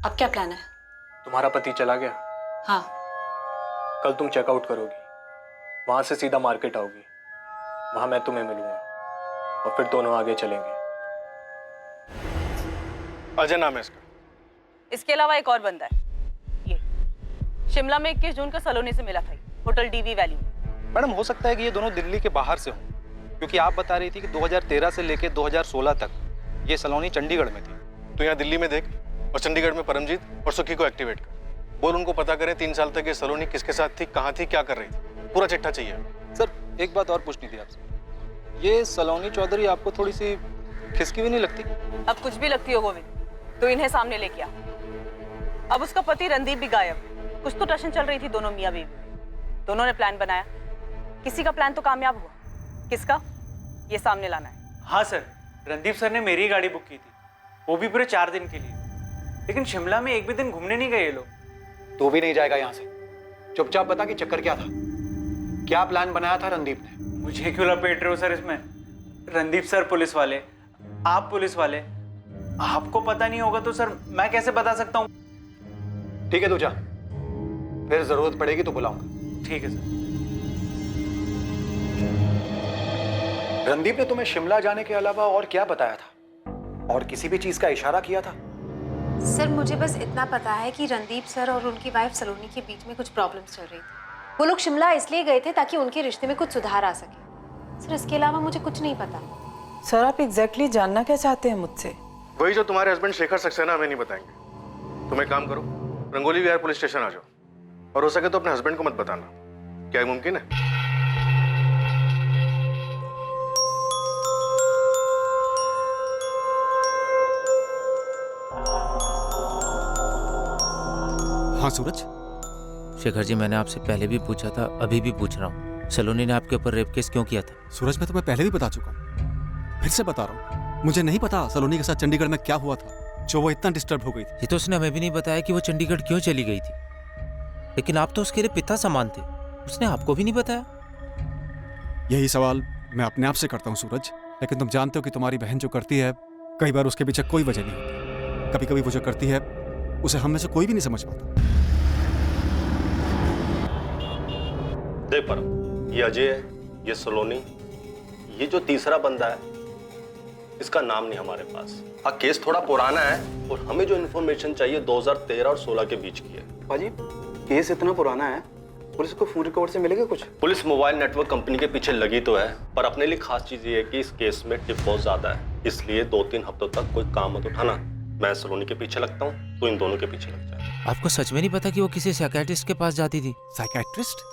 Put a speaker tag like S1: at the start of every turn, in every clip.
S1: अब क्या प्लान है?
S2: तुम्हारा पति चला गया,
S1: हाँ।
S2: कल तुम चेकआउट करोगी, वहां से सीधा मार्केट आओगी, वहां मैं तुम्हें मिलूंगा और फिर दोनों आगे चलेंगे। अजय नाम है इसका।
S3: इसके अलावा एक और बंदा है, ये शिमला में 21 जून को सलोनी से मिला था, होटल डीवी वैली में।
S4: मैडम हो सकता है कि ये दोनों दिल्ली के बाहर से हों, क्योंकि आप बता रही थी कि 2013 से लेकर 2016 तक ये सलोनी चंडीगढ़ में थी।
S5: तो यहाँ दिल्ली में देख और चंडीगढ़ में परमजीत और सुखी को एक्टिवेट कर। बोल उनको पता करें 3 साल तक ये सलोनी किसके साथ थी, कहाँ थी, क्या कर रही थी, पूरा चिट्ठा चाहिए।
S4: सर एक बात और पूछनी थी आपसे, ये सलोनी चौधरी आपको थोड़ी सी खिसकी भी नहीं लगती?
S3: अब कुछ भी लगती हो गोविंद, तो इन्हें सामने लेके आ। अब उसका पति रणदीप भी गायब, कुछ तो टशन चल रही थी दोनों मियां बीवी में। दोनों ने प्लान बनाया, किसी का प्लान तो कामयाब हुआ, किसका ये सामने लाना है।
S6: हाँ सर, रणदीप सर ने मेरी गाड़ी बुक की थी, वो भी पूरे 4 दिन के लिए। लेकिन शिमला में एक भी दिन घूमने नहीं गए ये लोग।
S7: तू भी नहीं जाएगा यहाँ से। चुपचाप बता कि चक्कर क्या था, क्या प्लान बनाया था रणदीप ने?
S6: मुझे क्यों लपेट रहे हो सर इसमें? रणदीप सर पुलिस वाले, आप पुलिस वाले, आपको पता नहीं होगा तो सर मैं कैसे बता सकता हूँ?
S7: ठीक है तू जा, फिर जरूरत पड़ेगी तो बुलाऊंगा।
S6: ठीक है सर।
S7: रणदीप ने तुम्हें शिमला जाने के अलावा और क्या बताया था, और किसी भी चीज का इशारा किया था?
S8: सर मुझे बस इतना पता है कि रणदीप सर और उनकी वाइफ सलोनी के बीच में कुछ प्रॉब्लम्स चल रही थी। वो लोग शिमला इसलिए गए थे ताकि उनके रिश्ते में कुछ सुधार आ सके। सर इसके अलावा मुझे कुछ नहीं पता।
S9: सर आप एग्जैक्टली जानना क्या चाहते हैं मुझसे?
S5: वही जो तुम्हारे हस्बैंड शेखर सक्सेना हमें नहीं बताएंगे। तुम एक काम करो, रंगोली विहार पुलिस स्टेशन आ जाओ, और हो सके तो अपने हस्बैंड को मत बताना। क्या ये मुमकिन है?
S10: हाँ सूरज।
S11: शेखर जी, मैंने आपसे पहले भी पूछा था, अभी भी पूछ रहा हूँ, सलोनी ने आपके ऊपर रेप केस क्यों किया था?
S10: सूरज मैं तुम्हें पहले भी बता चुका हूँ, फिर से बता रहा हूँ, मुझे नहीं पता सलोनी के साथ चंडीगढ़ में क्या हुआ था जो वो इतना डिस्टर्ब हो गई थी।
S11: ये तो उसने हमें भी नहीं बताया कि वो चंडीगढ़ क्यों चली गई थी। लेकिन आप तो उसके लिए पिता समान थे, उसने आपको भी नहीं बताया।
S10: यही सवाल मैं अपने आप से करता हूँ सूरज, लेकिन तुम जानते हो कि तुम्हारी बहन जो करती है, कई बार उसके पीछे कोई वजह नहीं होती। कभी कभी वो जो करती है उसे हम में से कोई भी नहीं समझ पाता।
S5: देख पर ये अजय है, ये सलोनी, ये जो तीसरा बंदा है, इसका नाम नहीं हमारे पास। हाँ केस थोड़ा पुराना है और हमें जो इन्फॉर्मेशन चाहिए 2013 और 16 के बीच की है।
S7: पाजी केस इतना पुराना है, पुलिस को फोन रिकॉर्ड से मिलेगा कुछ?
S5: पुलिस मोबाइल नेटवर्क कंपनी के पीछे लगी तो है, पर अपने लिए खास चीज ये है कि इस केस में टिप बहुत ज्यादा है, इसलिए 2-3 हफ्तों तक कोई काम मत उठाना। मैं सलोनी के पीछे लगता हूँ, तो इन दोनों के पीछे लग जाए।
S11: आपको सच में नहीं पता कि वो किसी साइकियाट्रिस्ट के पास जाती थी?
S10: साइकियाट्रिस्ट?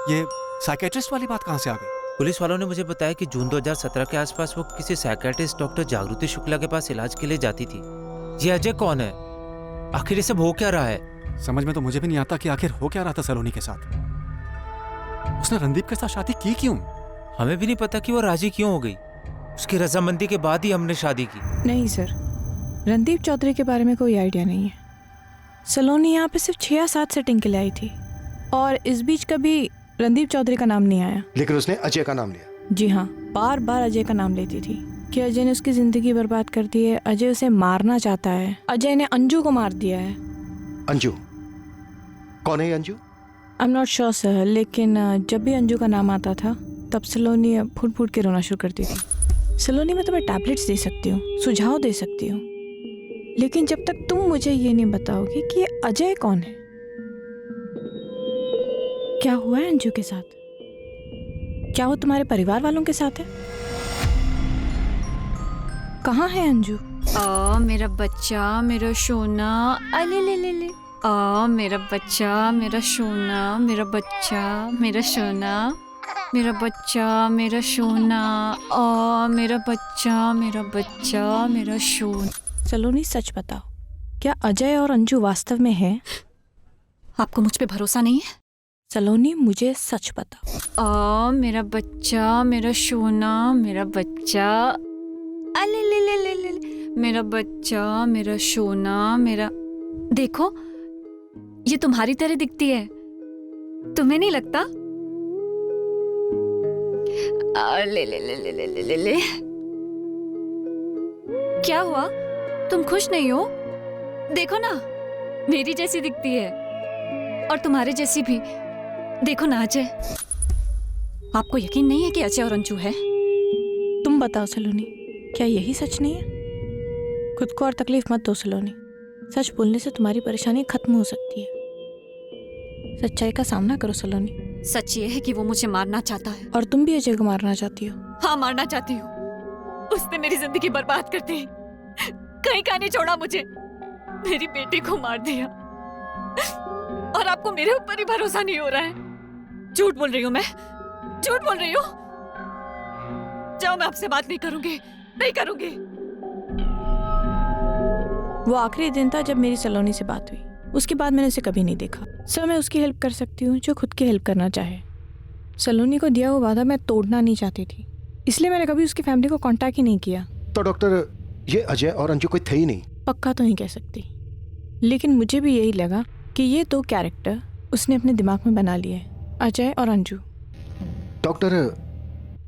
S10: ये साइकियाट्रिस्ट वाली बात कहाँ से आ गई?
S11: पुलिस वालों ने मुझे बताया कि जून 2017 के आसपास वो किसी साइकियाट्रिस्ट डॉक्टर जागृति शुक्ला के पास इलाज के लिए जाती थी। ये अजय कौन है? आखिर ये सब हो क्या रहा है?
S10: समझ में तो मुझे भी नहीं आता कि आखिर हो क्या रहा था सलोनी के साथ। उसने रणदीप के साथ शादी की क्यों?
S11: हमें भी नहीं पता कि वो राजी क्यों हो गई। उसकी रजामंदी के बाद ही हमने शादी की।
S12: नहीं सर, रणदीप चौधरी के बारे में कोई आइडिया नहीं है। सलोनी यहाँ पे सिर्फ 6 या 7 सेटिंग के लिए आई थी, और इस बीच कभी रणदीप चौधरी का नाम नहीं आया।
S7: लेकिन उसने अजय का नाम लिया।
S12: जी हाँ, बार बार अजय का नाम लेती थी कि अजय ने उसकी जिंदगी बर्बाद कर दी है, अजय उसे मारना चाहता है, अजय ने अंजू को मार दिया है।
S7: अंजू? कौन है ये Anju?
S12: I am not sure sir, लेकिन जब भी अंजू का नाम आता था तब सलोनी फूट फूट के रोना शुरू करती थी। सलोनी मैं तुम्हें टैबलेट्स दे सकती हूँ, सुझाव दे सकती हूँ, लेकिन जब तक तुम मुझे ये नहीं बताओगे कि ये अजय कौन है, क्या हुआ है अंजू के साथ, क्या वो तुम्हारे परिवार वालों के साथ है, कहाँ है अंजू?
S8: मेरा बच्चा, मेरा सोना, अले ले ले ले। मेरा बच्चा, मेरा सोना, मेरा बच्चा, मेरा सोना, मेरा बच्चा, मेरा सोना, मेरा बच्चा, मेरा बच्चा, मेरा सोना।
S12: सलोनी सच बताओ, क्या अजय और अंजू वास्तव में है?
S8: आपको मुझ पे भरोसा नहीं है?
S12: सलोनी मुझे सच बताओ।
S8: मेरा बच्चा, मेरा सोना, मेरा बच्चा, अले ले ले ले ले, मेरा बच्चा, मेरा सोना, मेरा। देखो ये तुम्हारी तरह दिखती है, तुम्हें नहीं लगता? ले ले ले ले ले ले ले ले। क्या हुआ, तुम खुश नहीं हो? देखो ना, मेरी जैसी दिखती है और तुम्हारे जैसी भी। देखो ना अजय, आपको यकीन नहीं है कि अजय और अंजू है?
S12: तुम बताओ सलोनी, क्या यही सच नहीं है? खुद को और तकलीफ मत दो सलोनी। सच बोलने से तुम्हारी परेशानी खत्म हो सकती है। सच्चाई का सामना करो सलोनी।
S8: सच ये है कि वो मुझे मारना चाहता है।
S12: और तुम भी अजय को मारना चाहती हो?
S8: हाँ, मारना चाहती हूँ। उसने मेरी जिंदगी बर्बाद कर दी, कहीं का नहीं छोड़ा मुझे, मेरी बेटी को मार दिया। और आपको मेरे ऊपर ही भरोसा नहीं हो रहा है? झूठ बोल रही हूँ मैं, झूठ बोल रही हूँ। जाओ, मैं आपसे बात नहीं करूंगी, नहीं करूंगी।
S12: वो आखिरी दिन था जब मेरी सलोनी से बात हुई। उसके बाद मैंने उसे कभी नहीं देखा। सर, मैं उसकी हेल्प कर सकती हूँ जो खुद की हेल्प करना चाहे। सलोनी को दिया हुआ वादा मैं तोड़ना नहीं चाहती थी, इसलिए मैंने कभी उसकी फैमिली को कांटेक्ट ही नहीं किया।
S1: तो डॉक्टर, ये अजय और अंजू कोई थे ही नहीं?
S12: पक्का तो नहीं कह सकती, लेकिन मुझे भी यही लगा कि ये दो कैरेक्टर उसने अपने दिमाग में बना लिए हैं, अजय और अंजू।
S1: डॉक्टर,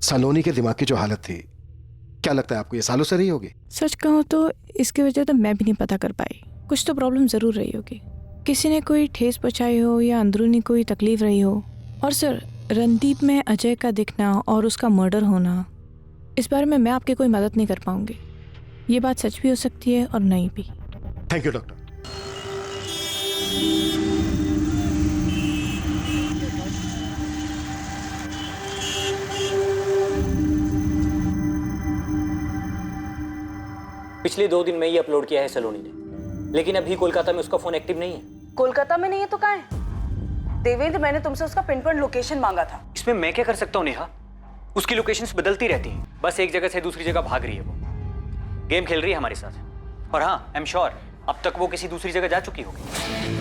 S1: सलोनी के दिमाग की जो हालत थी, क्या लगता है आपको ये सालों से रही होगी?
S12: सच कहूँ तो इसकी वजह तो मैं भी नहीं पता कर पाई। कुछ तो प्रॉब्लम ज़रूर रही होगी, किसी ने कोई ठेस पहुँचाई हो या अंदरूनी कोई तकलीफ रही हो। और सर, रणदीप में अजय का दिखना और उसका मर्डर होना, इस बारे में मैं आपकी कोई मदद नहीं कर पाऊंगी। ये बात सच भी हो सकती है और नहीं भी।
S1: Thank you doctor.
S2: पिछले 2 दिन में ही अपलोड किया है सलोनी ने, लेकिन अभी कोलकाता में उसका फोन एक्टिव नहीं है।
S3: कोलकाता में नहीं है तो कहाँ है? देवेंद्र, मैंने तुमसे उसका पिन पॉइंट लोकेशन मांगा था।
S2: इसमें मैं क्या कर सकता हूँ नेहा? उसकी लोकेशंस बदलती रहती हैं, बस एक जगह से दूसरी जगह भाग रही है। वो गेम खेल रही है हमारे साथ। और हाँ, आई एम श्योर अब तक वो किसी दूसरी जगह जा चुकी होगी।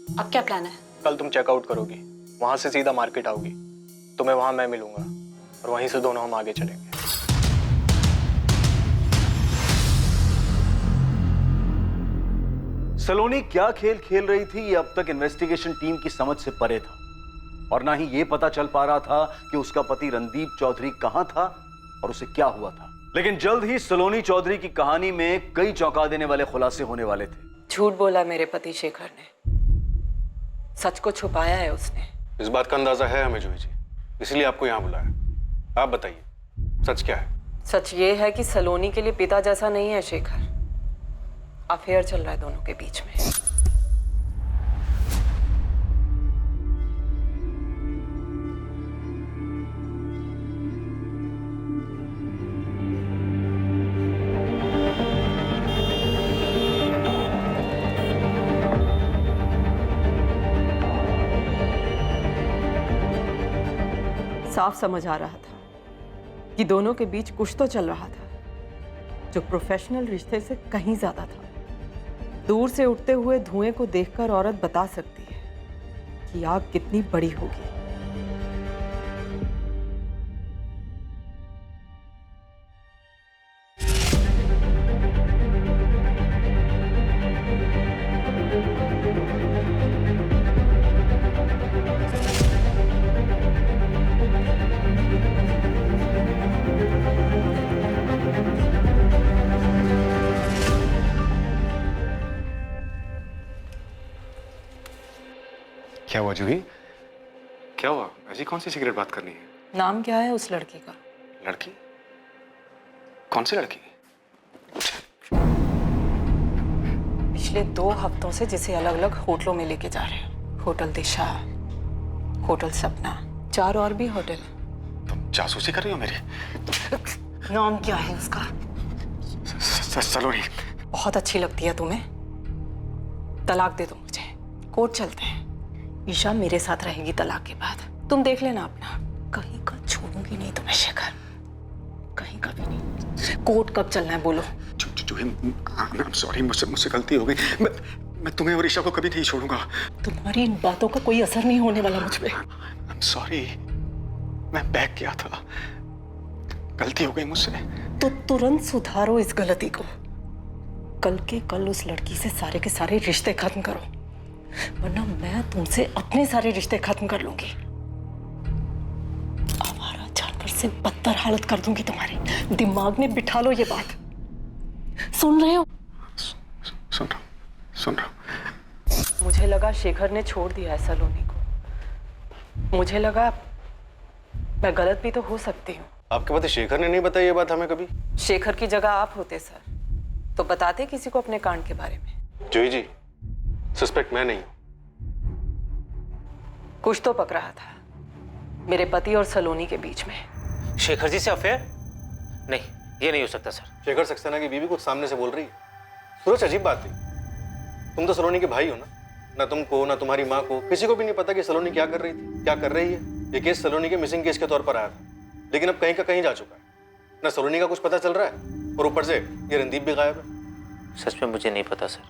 S3: अब क्या प्लान है?
S2: कल तुम चेकआउट करोगी, वहां से सीधा मार्केट आओगी, तुम्हें वहां मैं मिलूंगा और वहीं से दोनों हम आगे चलेंगे।
S13: सलोनी क्या खेल खेल रही थी, ये अब तक इन्वेस्टिगेशन टीम की समझ से परे था। और ना ही ये पता चल पा रहा था कि उसका पति रणदीप चौधरी कहां था और उसे क्या हुआ था। लेकिन जल्द ही सलोनी चौधरी की कहानी में कई चौंका देने वाले खुलासे होने वाले थे।
S9: झूठ बोला मेरे पति शेखर ने, सच को छुपाया है उसने।
S10: इस बात का अंदाजा है हमें जूही जी, इसलिए आपको यहाँ बुलाया। आप बताइए, सच क्या है?
S9: सच ये है कि सलोनी के लिए पिता जैसा नहीं है शेखर। अफेयर चल रहा है दोनों के बीच में। साफ समझ आ रहा था कि दोनों के बीच कुछ तो चल रहा था जो प्रोफेशनल रिश्ते से कहीं ज्यादा था। दूर से उठते हुए धुएं को देखकर औरत बता सकती है कि आग कितनी बड़ी होगी।
S10: क्या हुआ जूही? क्या हुआ? ऐसी कौन सी सिगरेट बात करनी है?
S9: नाम क्या है उस लड़की का?
S10: लड़की? कौन सी लड़की?
S9: पिछले 2 हफ्तों से जिसे अलग अलग होटलों में लेके जा रहे हैं। होटल दिशा, होटल सपना, 4 और भी होटल।
S10: तुम जासूसी कर रही हो मेरी?
S9: नाम क्या है उसका?
S10: सलोनी।
S9: बहुत अच्छी लगती है तुम्हें? तलाक दे दो मुझे, कोर्ट चलते हैं। ईशा मेरे साथ रहेगी तलाक के बाद। तुम देख लेना अपना। कहीं का छोड़ूंगी नहीं तुम्हें शेखर, कहीं का भी नहीं। कोर्ट कब चलना है बोलो?
S10: सॉरी, मुझसे गलती हो गई। मैं तुम्हें और ईशा को कभी नहीं छोड़ूंगा।
S9: तुम्हारी इन बातों का कोई असर नहीं होने वाला मुझ पे।
S10: I'm sorry, मैं बहक गया था, गलती हो गई मुझसे।
S9: तो तुरंत सुधारो इस गलती को। कल के कल उस लड़की से सारे के सारे रिश्ते खत्म करो, वरना मैं तुमसे अपने सारे रिश्ते खत्म कर लूंगी। आवारा जानवर से बदतर हालत कर दूंगी तुम्हारी। दिमाग में बिठा लो ये बात। सुन रहे हो?
S10: सुन रहा हूं।
S9: मुझे लगा शेखर ने छोड़ दिया है सलोनी को। मुझे लगा मैं गलत भी तो हो सकती हूँ।
S5: आपके पति शेखर ने नहीं बताई ये बात हमें कभी?
S9: शेखर की जगह आप होते सर तो बताते किसी को अपने कांड के बारे में।
S5: जोई जी, सस्पेक्ट मैं नहीं हूं।
S9: कुछ तो पक रहा था मेरे पति और सलोनी के बीच में।
S11: शेखर जी से अफेयर? नहीं, ये नहीं हो सकता सर।
S5: शेखर सक्सेना की बीवी कुछ सामने से बोल रही है। सूरज, अजीब बात थी, तुम तो सलोनी के भाई हो ना तुमको ना तुम्हारी माँ को किसी को भी नहीं पता कि सलोनी क्या कर रही थी, क्या कर रही है। ये केस सलोनी के मिसिंग केस के तौर पर आया था, लेकिन अब कहीं का कहीं जा चुका है। ना सलोनी का कुछ पता चल रहा है और ऊपर से ये रणदीप भी गायब है।
S11: सच में मुझे नहीं पता सर।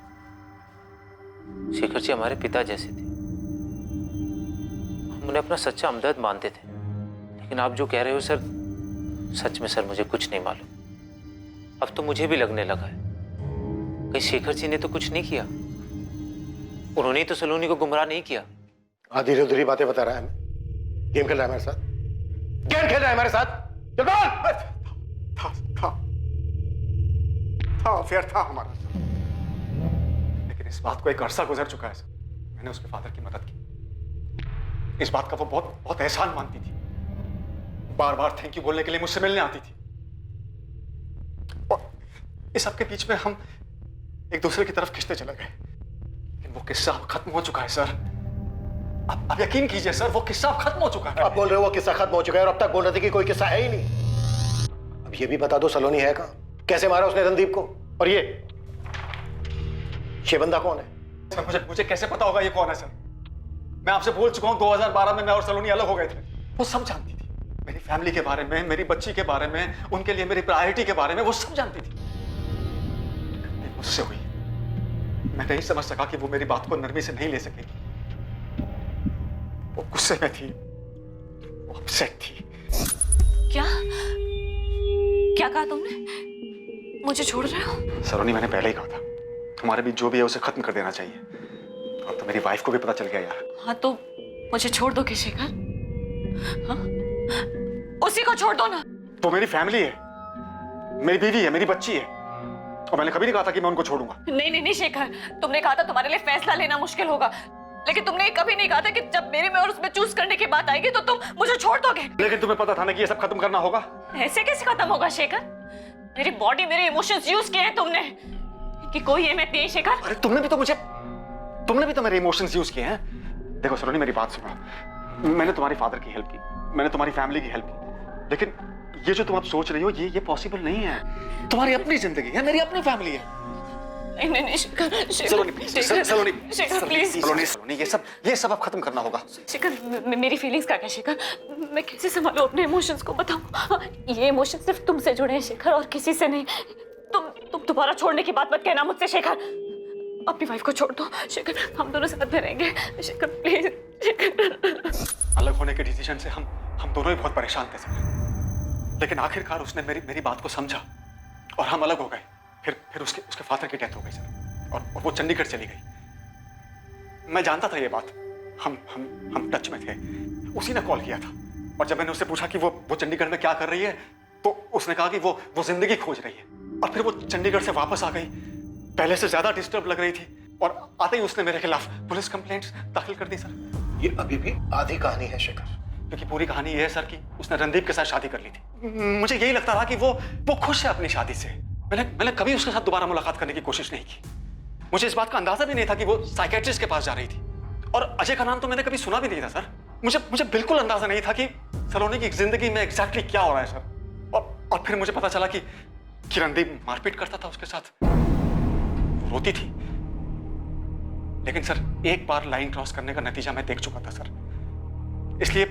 S11: शेखर जी हमारे पिता जैसे थे, हम उन्हें अपना सच्चा हमदर्द मानते थे। लेकिन आप जो कह रहे हो सर, सच में सर मुझे कुछ नहीं मालूम। अब तो मुझे भी लगने लगा है कहीं शेखर जी ने तो कुछ नहीं किया। उन्होंने तो सलोनी को गुमराह नहीं किया।
S1: आधी अधूरी बातें बता रहा है हमें। गेम खेल रहा है हमारे साथ, गेम खेल रहा है हमारे साथ।
S10: था अफेयर था हमारा, लेकिन इस बात को एक अरसा गुजर चुका है सर। मैंने उसके फादर की मदद की, इस बात का वो बहुत बहुत एहसान मानती थी। बार बार थैंक यू बोलने के लिए मुझसे मिलने आती थी। और इस सबके बीच में हम एक दूसरे की तरफ खिंचते चले गए। लेकिन वो किस्सा अब खत्म हो चुका है सर। अब यकीन कीजिए सर, वो किस्सा अब खत्म हो चुका है।
S1: आप बोल रहे हो वो किस्सा खत्म हो चुका है और अब तक बोल रहे थे कि कोई किस्सा है ही नहीं। अब ये भी बता दो सलोनी है कहाँ, कैसे मारा उसने रणदीप को, और ये बंदा कौन है?
S10: सर मुझे कैसे पता होगा ये कौन है सर? मैं आपसे बोल चुका हूँ 2012 में मैं और सलोनी अलग हो गए थे। वो सब जानती थी, मेरी फैमिली के बारे में, मेरी बच्ची के बारे में, उनके लिए मेरी प्रायोरिटी के बारे में, वो सब जानती थी। मुझसे हुई, मैं नहीं समझ सका कि वो मेरी बात को नरमी से नहीं ले सकेगी। वो गुस्से में थी, वो अपसेट थी।
S8: क्या क्या कहा तुमने? मुझे छोड़ रहे हो?
S10: सलोनी, मैंने पहले ही कहा था हमारे बीच जो भी है उसे खत्म कर देना चाहिए। अब तो मेरी वाइफ को भी पता चल गया यार।
S8: हाँ तो मुझे छोड़ दो शेखर। हाँ? उसी को छोड़ दो ना।
S10: वो मेरी फैमिली है, मेरी बीवी है, मेरी बच्ची है, और मैंने कभी नहीं कहा था कि मैं उनको छोड़ूंगा।
S8: नहीं नहीं नहीं शेखर, तुमने कहा था तुम्हारे लिए फैसला लेना मुश्किल होगा, लेकिन तुमने कभी नहीं कहा था कि जब मेरे में और उसमें चूज करने की बात आएगी तो तुम मुझे छोड़ दोगे।
S10: लेकिन तुम्हें पता था ना कि ये सब खत्म करना होगा।
S8: ऐसे कैसे खत्म होगा शेखर? मेरी बॉडी, मेरे इमोशंस यूज किए हैं तुमने, कि कोई अहमियत नहीं है शेखर।
S10: अरे तुमने भी तो मेरे इमोशंस यूज किए हैं। देखो सलोनी, मेरी बात सुनो। मैंने तुम्हारे फादर की हेल्प की, मैंने तुम्हारी फैमिली की हेल्प की, लेकिन ये जो तुम अब सोच रही हो ये पॉसिबल नहीं है। तुम्हारी अपनी जिंदगी है, मेरी अपनी फैमिली है।
S8: नहीं शेखर,
S10: सलोनी प्लीज,
S8: शेखर
S10: ये सब अब खत्म करना होगा।
S8: शेखर, मेरी फीलिंग्स का क्या शेखर? मैं कैसे संभालूं अपने इमोशंस को, बताओ। ये इमोशंस सिर्फ तुमसे जुड़े हैं शेखर, और किसी से नहीं। तुम दोबारा छोड़ने की बात मत कहना मुझसे शेखर। अपनी वाइफ को छोड़ दो शेखर, हम दोनों साथ में रहेंगे शेखर, प्लीज शेखर।
S10: अलग होने के डिसीजन से हम दोनों ही बहुत परेशान थे सर, लेकिन आखिरकार उसने मेरी बात को समझा और हम अलग हो गए। फिर उसके फादर की डेथ हो गई सर, और वो चंडीगढ़ चली गई। मैं जानता था ये बात, हम टच में थे। उसी ने कॉल किया था, और जब मैंने उससे पूछा कि वो चंडीगढ़ में क्या कर रही है, तो उसने कहा कि वो जिंदगी खोज रही है। और फिर वो चंडीगढ़ से वापस आ गई, पहले से ज्यादा डिस्टर्ब लग रही थी, और आते ही उसने मेरे खिलाफ पुलिस कंप्लेंट्स दाखिल कर दी सर।
S1: ये अभी भी आधी कहानी है शेखर,
S10: क्योंकि पूरी कहानी ये है सर कि उसने रणदीप के साथ शादी कर ली थी। मुझे यही लगता था कि वो खुश है अपनी शादी से। मैंने कभी उसके साथ दोबारा मुलाकात करने की कोशिश नहीं की। मुझे इस बात का अंदाजा भी नहीं था कि वो साइकेट्रिस्ट के पास जा रही थी, और अजय का नाम तो मैंने कभी सुना भी नहीं था सर। मुझे बिल्कुल अंदाजा नहीं था कि सलोनी की जिंदगी में एग्जैक्टली क्या हो रहा है सर। और फिर मुझे पता चला कि रणदीप मारपीट करता था उसके साथ, वो रोती थी। लेकिन सर, एक बार लाइन क्रॉस करने का नतीजा मैं देख चुका था सर, इसलिए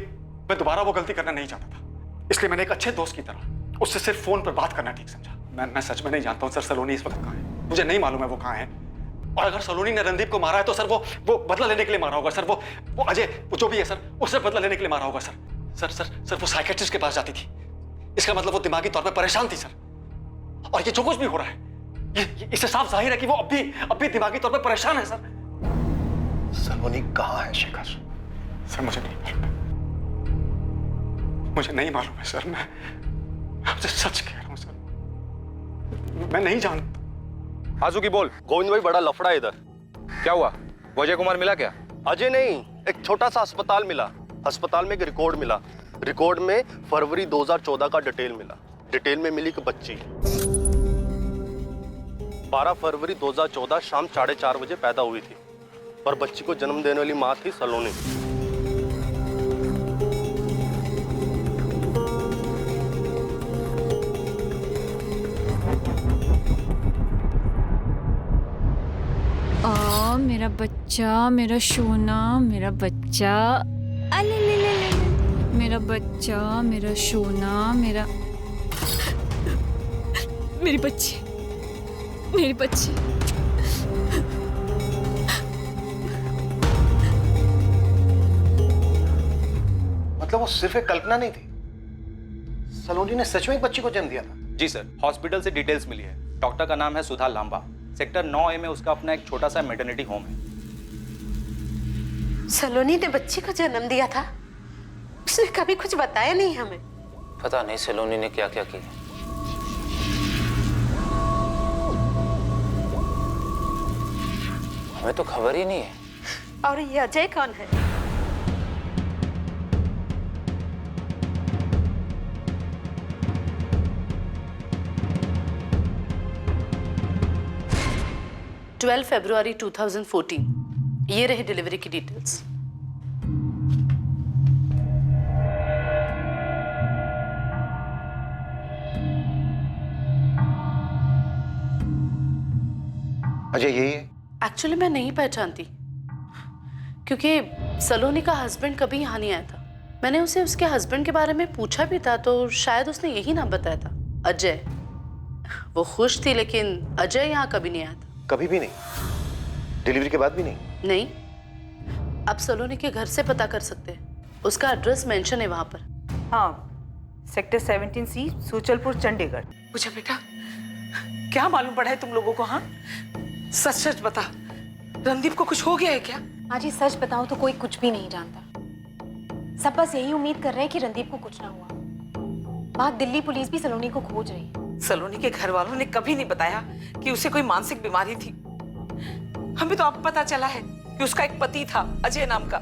S10: मैं दोबारा वो गलती करना नहीं चाहता था। इसलिए मैंने एक अच्छे दोस्त की तरह उससे सिर्फ फोन पर बात करना ठीक समझा। मैं सच में नहीं जानता हूँ सर सलोनी इस वक्त कहाँ है, मुझे नहीं मालूम है वो कहाँ है। और अगर सलोनी ने रणदीप को मारा है तो सर वो बदला लेने के लिए मारा होगा सर। वो अजय, वो जो भी है सर, उससे बदला लेने के लिए मारा होगा सर। सर वो साइकियाट्रिस्ट के पास जाती थी, इसका मतलब वो दिमागी तौर पे परेशान थी सर। और ये जो कुछ भी हो रहा है, इससे साफ जाहिर है कि वो अब भी दिमागी तौर पे परेशान है सर।
S1: सलोनी कहाँ है शेखर?
S10: सर मुझे नहीं मालूम है सर। मैं आपसे सच कह रहा हूं सर, मैं नहीं जानता।
S4: आजू की बोल।
S5: गोविंद भाई, बड़ा लफड़ा है इधर।
S4: क्या हुआ? वो अजय कुमार मिला क्या?
S5: अजय नहीं, एक छोटा सा अस्पताल मिला। अस्पताल में एक रिकॉर्ड मिला। रिकॉर्ड में फरवरी 2014 का डिटेल मिला। डिटेल में मिली कि बच्ची 12 फरवरी 2014 शाम 4:30 बजे पैदा हुई थी और बच्ची को जन्म देने वाली मां थी सलोनी।
S8: मेरा बच्चा, मेरा सोना, मेरा बच्चा, अले ले ले ले ले, मेरा बच्चा, मेरा सोना, मेरी बच्ची, मेरी बच्ची।
S1: मतलब वो सिर्फ एक कल्पना नहीं थी, सलोनी ने सच में एक बच्ची को जन्म दिया था।
S4: जी सर, हॉस्पिटल से डिटेल्स मिली है। डॉक्टर का नाम है सुधा लांबा। सेक्टर 9A में उसका अपना एक छोटा सा मैटरनिटी होम है।
S14: सलोनी ने बच्ची को जन्म दिया था? उसने कभी कुछ बताया नहीं हमें।
S11: पता नहीं सलोनी ने क्या क्या किया। हमें तो खबर ही नहीं है।
S14: और ये अजय कौन है? फरवरी 2014। ये रहे डिलीवरी की डिटेल्स।
S1: अजय यही है?
S14: एक्चुअली मैं नहीं पहचानती, क्योंकि सलोनी का हस्बैंड कभी यहाँ नहीं आया था। मैंने उसे उसके हस्बैंड के बारे में पूछा भी था तो शायद उसने यही नाम बताया था, अजय। वो खुश थी, लेकिन अजय यहाँ कभी नहीं आया था।
S1: कभी भी नहीं? डिलीवरी के बाद भी नहीं?
S14: नहीं। अब सलोनी के घर से पता कर सकते हैं, उसका एड्रेस मेंशन है वहां पर।
S3: हाँ, सेक्टर 17C, सूचलपुर, चंडीगढ़।
S9: मुझे बेटा क्या मालूम पड़ा है तुम लोगों को? हाँ, सच सच बता, रणदीप को कुछ हो गया है क्या?
S15: माँ जी सच बताऊं तो कोई कुछ भी नहीं जानता। सब बस यही उम्मीद कर रहे हैं कि रणदीप को कुछ ना हुआ। वहाँ दिल्ली पुलिस भी सलोनी को खोज रही है।
S9: सलोनी के घर वालों ने कभी नहीं बताया कि उसे कोई मानसिक बीमारी थी। हमें तो अब पता चला है कि उसका एक पति था अजय नाम का,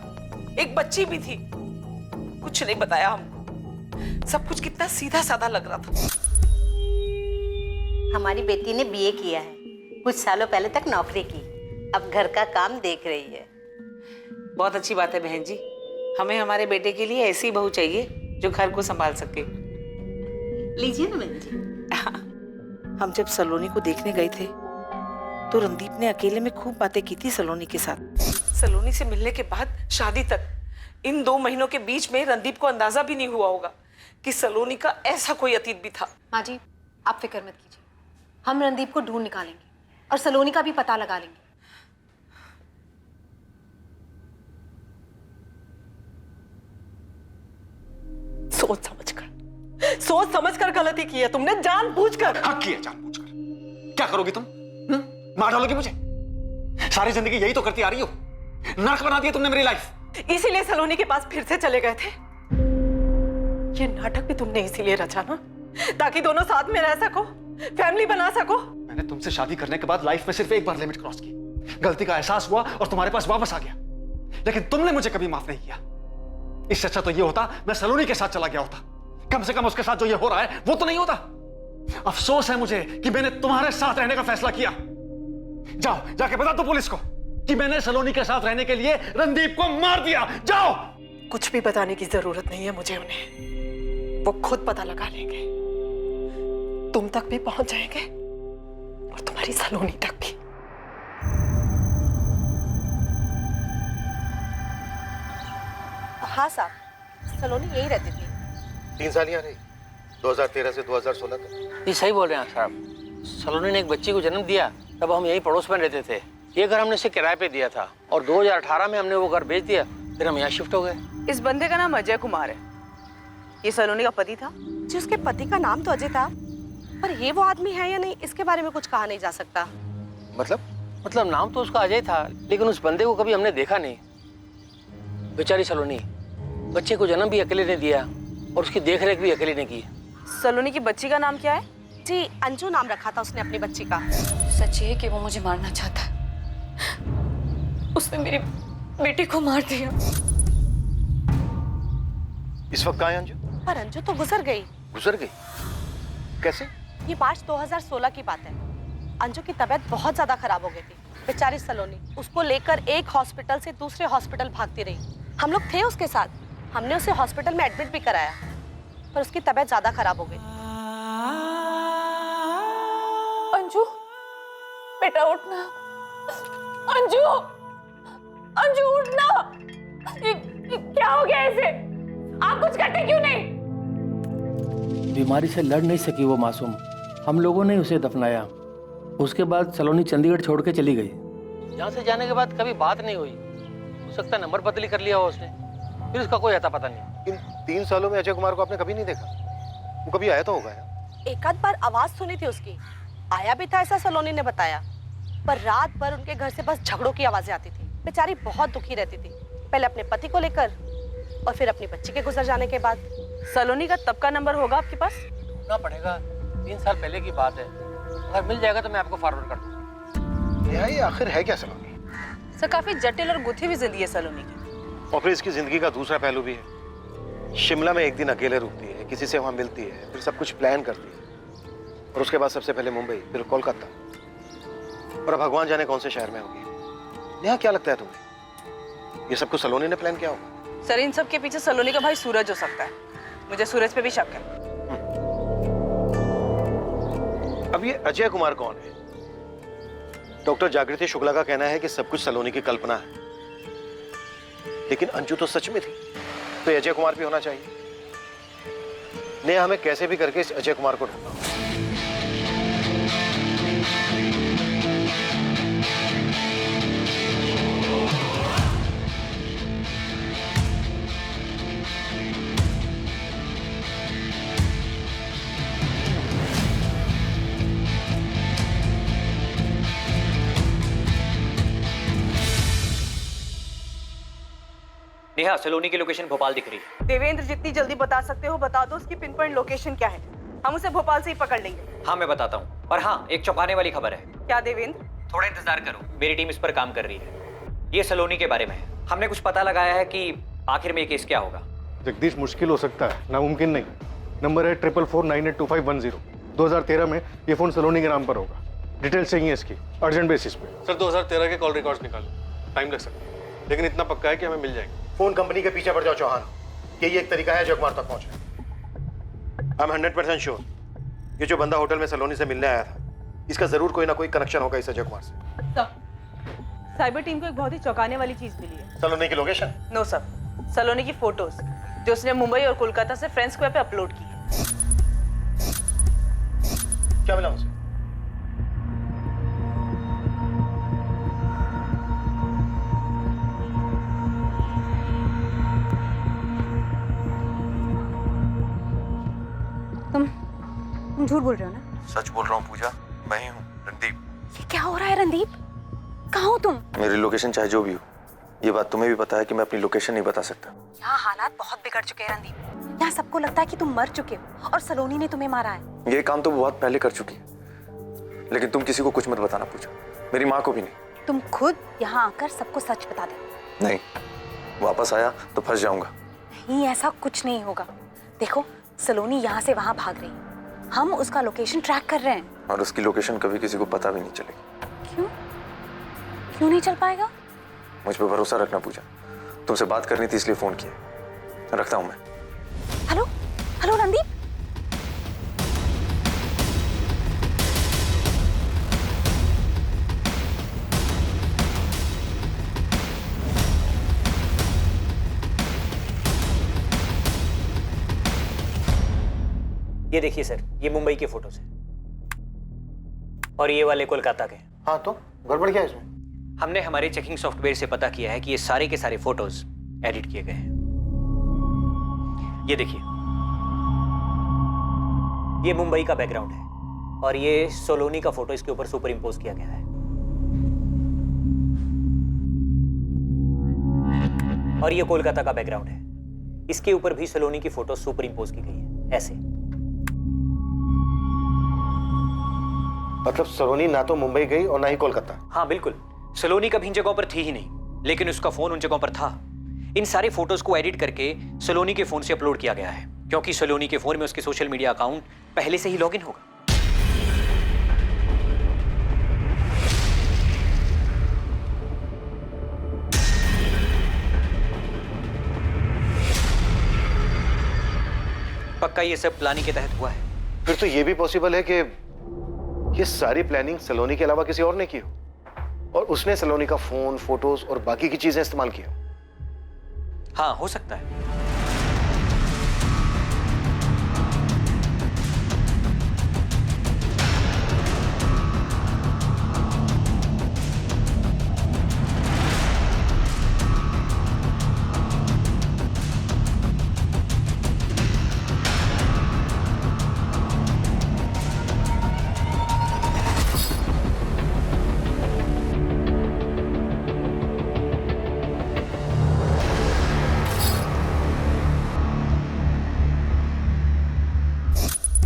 S9: एक बच्ची भी थी। कुछ नहीं बताया हमको। सब कुछ कितना सीधा साधा लग रहा था।
S14: हमारी बेटी ने BA किया है, कुछ सालों पहले तक नौकरी की, अब घर का काम देख रही है।
S9: बहुत अच्छी बात है बहन जी। हमें हमारे बेटे के लिए ऐसी बहू चाहिए जो घर को संभाल सके।
S14: लीजिए ना बहन जी।
S9: हम जब सलोनी को देखने गए थे तो रणदीप ने अकेले में खूब बातें की थी सलोनी के साथ। सलोनी से मिलने के बाद शादी तक इन 2 महीनों के बीच में रणदीप को अंदाजा भी नहीं हुआ होगा कि सलोनी का ऐसा कोई अतीत भी था।
S15: माँ जी आप फिक्र मत कीजिए, हम रणदीप को ढूंढ निकालेंगे और सलोनी का भी पता लगा लेंगे।
S9: सोच समझ कर गलती की है तुमने, जानबूझकर।
S10: हाँ किया जानबूझकर। क्या करोगी तुम? मार डालोगी मुझे? सारी जिंदगी यही तो करती आ रही हो। नर्क बना दिया तुमने मेरी लाइफ।
S9: इसीलिए सलोनी के पास फिर से चले गए थे। ये नाटक भी तुमने इसीलिए रचा ना, ताकि दोनों साथ में रह सको, फैमिली बना सको।
S10: मैंने तुमसे शादी करने के बाद लाइफ में सिर्फ एक बार लिमिट क्रॉस की, गलती का एहसास हुआ और तुम्हारे पास वापस आ गया, लेकिन तुमने मुझे कभी माफ नहीं किया। इससे अच्छा तो ये होता मैं सलोनी के साथ चला गया होता। कम से कम उसके साथ जो ये हो रहा है वो तो नहीं होता। अफसोस है मुझे कि मैंने तुम्हारे साथ रहने का फैसला किया। जाओ जाके बता दो पुलिस को कि मैंने सलोनी के साथ रहने के लिए रणदीप को मार दिया। जाओ।
S9: कुछ भी बताने की जरूरत नहीं है मुझे उन्हें, वो खुद पता लगा लेंगे। तुम तक भी पहुंच जाएंगे और तुम्हारी सलोनी तक भी।
S3: हाँ साहब, सलोनी यही रहती थी।
S1: 3 साल यहाँ रही, 2013 से 2016 तक।
S16: ये सही बोल रहे हैं साहब। सलोनी ने एक बच्ची को जन्म दिया, तब हम यही पड़ोस में रहते थे।
S7: ये घर हमने इसे किराए पे दिया था और 2018 में हमने वो घर बेच दिया, फिर हम यहाँ शिफ्ट हो गए।
S3: इस बंदे का नाम अजय कुमार है। ये सलोनी का पति था।
S16: जी उसके पति का नाम तो अजय था, पर ये वो आदमी है या नहीं इसके बारे में कुछ कहा नहीं जा सकता।
S7: मतलब नाम तो उसका अजय था, लेकिन उस बंदे को कभी हमने देखा नहीं। बेचारी सलोनी बच्चे को जन्म भी अकेले ने दिया और उसकी देखरेख भी अकेले ने की।
S3: सलोनी की बच्ची का नाम क्या है?
S16: जी अंजू नाम रखा था उसने अपनी बच्ची का।
S15: सच है कि वो मुझे मारना चाहता है। उसने मेरी बेटी को मार दिया।
S1: इस वक्त कहाँ है अंजू?
S16: पर अंजू तो गुजर गई।
S1: गुजर गई? कैसे?
S16: ये मार्च 2016 की बात है। अंजू की तबीयत बहुत ज्यादा खराब हो गई थी। बेचारी सलोनी उसको लेकर एक हॉस्पिटल से दूसरे हॉस्पिटल भागती रही। हम लोग थे उसके साथ, हमने उसे हॉस्पिटल में एडमिट भी कराया, पर उसकी तबीयत ज्यादा खराब हो गई।
S15: अंजू बेटा उठना। अंजू अंजू उठना। ये क्या हो गया इसे? आप कुछ करते क्यों नहीं?
S7: बीमारी से लड़ नहीं सकी वो मासूम, हम लोगों ने उसे दफनाया। उसके बाद सलोनी चंडीगढ़ छोड़ के चली गई। यहाँ से जाने के बाद कभी बात नहीं हुई। हो सकता है नंबर बदली कर लिया हो उसने, फिर उसका कोई अता पता नहीं।
S1: इन 3 सालों में अजय कुमार को आपने कभी नहीं देखा? वो कभी आया तो होगा यार।
S16: एक आध बार आवाज सुनी थी उसकी, आया भी था ऐसा सलोनी ने बताया, पर रात भर उनके घर से बस झगड़ों की आवाजें आती थी। बेचारी बहुत दुखी रहती थी, पहले अपने पति को लेकर और फिर अपनी बच्ची के गुजर जाने के बाद।
S3: सलोनी का तब का नंबर होगा आपके पास?
S7: ढूंढना पड़ेगा, 3 साल पहले की बात है। अगर मिल जाएगा तो मैं आपको फॉरवर्ड कर दूंगा।
S1: ये आखिर है क्या सलोनी?
S3: सर काफी जटिल और गुथी हुई जिंदगी है सलोनी की।
S1: और फिर इसकी जिंदगी का दूसरा पहलू भी है। शिमला में एक दिन अकेले रुकती है, किसी से वहां मिलती है, फिर सब कुछ प्लान करती है, और उसके बाद सबसे पहले मुंबई, फिर कोलकाता, और भगवान जाने कौन से शहर में होगी। नेहा क्या लगता है तुम्हें, ये सब कुछ सलोनी ने प्लान किया होगा?
S3: सर इन सब के पीछे सलोनी का भाई सूरज हो सकता है। मुझे सूरज पे भी शक है।
S1: अब ये अजय कुमार कौन है? डॉक्टर जागृति शुक्ला का कहना है कि सब कुछ सलोनी की कल्पना है, लेकिन अंजू तो सच में थी, तो ये अजय कुमार भी होना चाहिए। ने हमें कैसे भी करके इस अजय कुमार को ढूंढना।
S2: नेहा सलोनी की लोकेशन भोपाल दिख रही है।
S3: देवेंद्र जितनी जल्दी बता सकते हो बता दो उसकी पिन पॉइंट लोकेशन क्या है। हम उसे भोपाल से ही पकड़ लेंगे।
S2: हाँ मैं बताता हूँ, और हाँ एक चौंकाने वाली खबर है।
S3: क्या देवेंद्र?
S2: थोड़ा इंतजार करो, मेरी टीम इस पर काम कर रही है। ये सलोनी के बारे में है। हमने कुछ पता लगाया है कि आखिर में ये केस क्या होगा।
S1: जगदीश मुश्किल हो सकता है, नामुमकिन नहीं। नंबर है 4449825110। 2013 में ये फोन सलोनी के नाम पर होगा। डिटेल चाहिए इसकी अर्जेंट बेसिस पे।
S10: सर 2013 के कॉल रिकॉर्ड्स निकालो, टाइम लग सकता है, लेकिन इतना पक्का है कि हमें मिल जाएंगे।
S1: फोन कंपनी के पीछे पड़ जाओ चौहान, यही एक तरीका है अजय कुमार तक पहुंचने। आई एम 100% श्योर ये जो बंदा होटल में सलोनी से मिलने आया था, इसका जरूर कोई ना कोई कनेक्शन होगा इस अजय कुमार से।
S3: साइबर टीम को एक बहुत ही चौंकाने वाली चीज मिली है।
S1: सलोनी की लोकेशन?
S3: नो सर, सलोनी की फोटोज जो उसने मुंबई और कोलकाता से फ्रेंड्स स्क्वायर पे अपलोड की है।
S1: क्या मिला उसे?
S15: तुम झूठ बोल रहे हो ना?
S17: सच बोल रहा हूँ पूजा, मैं ही हूँ रणदीप।
S15: ये क्या हो रहा है रणदीप? कहाँ हो तुम?
S17: मेरी लोकेशन चाहे जो भी हो, ये बात तुम्हें भी पता है कि मैं अपनी लोकेशन नहीं बता सकता।
S15: यहाँ हालात बहुत बिगड़ चुके हैं रणदीप। यहाँ सबको लगता है कि तुम मर चुके हो और सलोनी ने तुम्हें मारा है।
S17: ये काम तो बहुत पहले कर चुकी है, लेकिन तुम किसी को कुछ मत बताना पूजा, मेरी माँ को भी नहीं।
S15: तुम खुद यहाँ आकर सबको सच बता दे।
S17: नहीं, वापस आया तो फंस जाऊंगा।
S15: नहीं, ऐसा कुछ नहीं होगा। देखो सलोनी यहाँ से वहाँ भाग रही, हम उसका लोकेशन ट्रैक कर रहे हैं।
S17: और उसकी लोकेशन कभी किसी को पता भी नहीं चलेगी।
S15: क्यों? क्यों नहीं चल पाएगा?
S17: मुझ पर भरोसा रखना पूजा, तुमसे बात करनी थी इसलिए फोन किया। रखता हूँ मैं।
S15: Hello hello Randeep.
S2: ये देखिए सर, ये मुंबई के फोटोज हैं और ये वाले कोलकाता के।
S1: हाँ तो गड़बड़ क्या है इसमें?
S2: हमने हमारे चेकिंग सॉफ्टवेयर से पता किया है कि ये सारे के सारे फोटोज एडिट किए गए हैं। ये देखिए, ये मुंबई का बैकग्राउंड है और ये सोलोनी का फोटो इसके ऊपर सुपर इम्पोज किया गया है। और ये कोलकाता का बैकग्राउंड है, इसके ऊपर भी सलोनी की फोटो सुपर इम्पोज की गई है, ऐसे।
S1: मतलब सलोनी ना तो मुंबई गई और ना ही कोलकाता।
S2: हाँ बिल्कुल, सलोनी कभी इन जगहों पर थी ही नहीं, लेकिन उसका फोन उन जगहों पर था। इन सारे फोटोज को एडिट करके सलोनी के फोन से अपलोड किया गया है, क्योंकि सलोनी के फोन में उसके सोशल मीडिया अकाउंट पहले से ही लॉगिन होगा। पक्का ये सब प्लानिंग के तहत हुआ है।
S1: फिर तो ये भी पॉसिबल है कि ये सारी प्लानिंग सलोनी के अलावा किसी और ने की हो और उसने सलोनी का फोन, फोटोज और बाकी की चीजें इस्तेमाल की हो।
S2: हाँ, हो सकता है।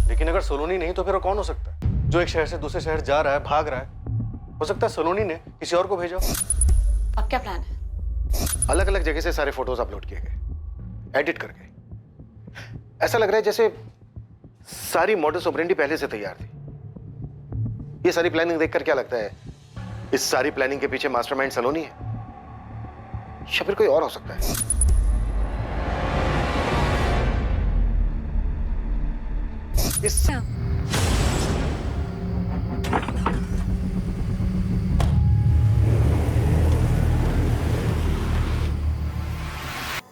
S1: लेकिन अगर सलोनी नहीं तो फिर वो कौन हो सकता है जो एक शहर से दूसरे शहर जा रहा है, भाग रहा है? हो सकता है सलोनी ने किसी और को भेजा।
S15: अब क्या प्लान है?
S1: अलग अलग जगह से सारे फोटोज अपलोड किए गए, एडिट करके। ऐसा लग रहा है जैसे सारी मॉडस ऑपरेंडी पहले से तैयार थी। ये सारी प्लानिंग देखकर क्या लगता है, इस सारी प्लानिंग के पीछे मास्टरमाइंड सलोनी है या फिर कोई और हो सकता है?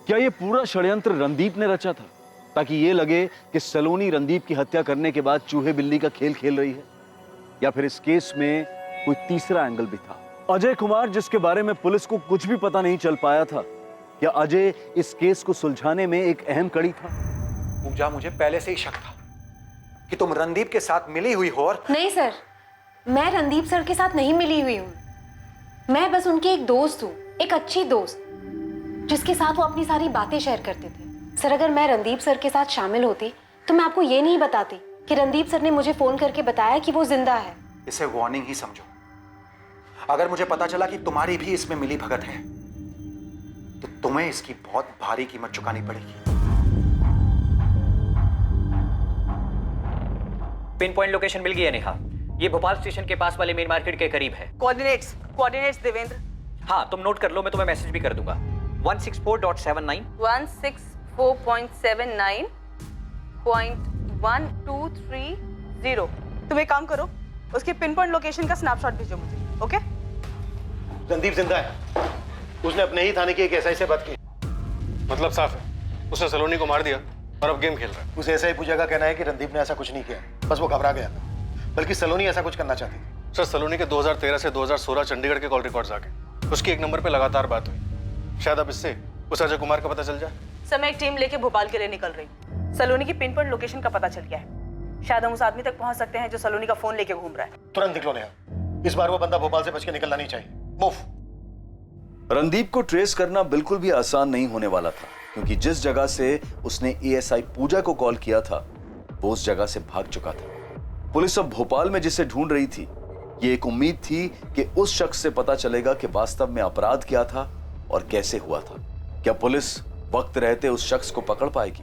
S13: क्या ये पूरा षड्यंत्र रणदीप ने रचा था ताकि ये लगे कि सलोनी रणदीप की हत्या करने के बाद चूहे बिल्ली का खेल खेल रही है? या फिर इस केस में कोई तीसरा एंगल भी था? अजय कुमार, जिसके बारे में पुलिस को कुछ भी पता नहीं चल पाया था, क्या अजय इस केस को सुलझाने में एक अहम कड़ी था?
S10: पूजा, मुझे पहले से ही शक था कि तुम रणदीप के साथ मिली हुई हो। और
S15: नहीं सर, मैं रणदीप सर के साथ नहीं मिली हुई हूँ। मैं बस उनकी एक दोस्त हूँ, एक अच्छी दोस्त जिसके साथ वो अपनी सारी बातें शेयर करते थे। सर, अगर मैं रणदीप सर के साथ शामिल होती तो मैं आपको ये नहीं बताती कि रणदीप सर ने मुझे फोन करके बताया कि वो जिंदा है।
S10: इसे वार्निंग ही समझो। अगर मुझे पता चला कि तुम्हारी भी इसमें मिली भगत है तो तुम्हें इसकी बहुत भारी कीमत चुकानी पड़ेगी।
S2: पिन पॉइंट लोकेशन मिल गई है नेहा। ये भोपाल स्टेशन के पास वाले मेन मार्केट के करीब है।
S3: कोऑर्डिनेट्स देवेंद्र।
S2: हाँ, तुम नोट कर लो, मैं तुम्हें मैसेज भी कर दूंगा। 164.79
S3: 164.79.1230। तुम एक काम करो, उसके पिन पॉइंट लोकेशन का स्नैपशॉट भेजो मुझे। ओके?
S1: रणदीप जिंदा है। उसने अपने ही थाने की एक एसआई से बात की। मतलब साफ है, उसने सलोनी को मार दिया और अब गेम खेल रहा है। उस एसआई पूजा का कहना है कि रणदीप ने ऐसा कुछ नहीं किया, बस वो घबरा गया था। बल्कि सलोनी ऐसा कुछ करना चाहती थी। सर, सलोनी के 2013 से 2016 चंडीगढ़ के कॉल रिकॉर्ड्स आ गए। उसकी एक नंबर पे लगातार बात हुई। शायद अब इससे उस अजय कुमार का पता चल जाए।
S3: समय एक टीम लेके भोपाल के लिए निकल रही। सलोनी की पिन पॉइंट लोकेशन का पता चल गया है। शायद हम उस आदमी तक पहुंच सकते हैं जो सलोनी का फोन लेके घूम रहा है।
S1: तुरंत निकलो नेहा। इस बार वो बंदा भोपाल से बच के निकलना नहीं चाहिए। मूव।
S13: रणदीप को ट्रेस करना बिल्कुल भी आसान नहीं होने वाला था, क्योंकि जिस जगह से उसने एएसआई पूजा को कॉल किया था वो उस जगह से भाग चुका था। पुलिस अब भोपाल में जिसे ढूंढ रही थी, ये एक उम्मीद थी कि उस शख्स से पता चलेगा कि वास्तव में अपराध क्या था और कैसे हुआ था। क्या पुलिस वक्त रहते उस शख्स को पकड़ पाएगी?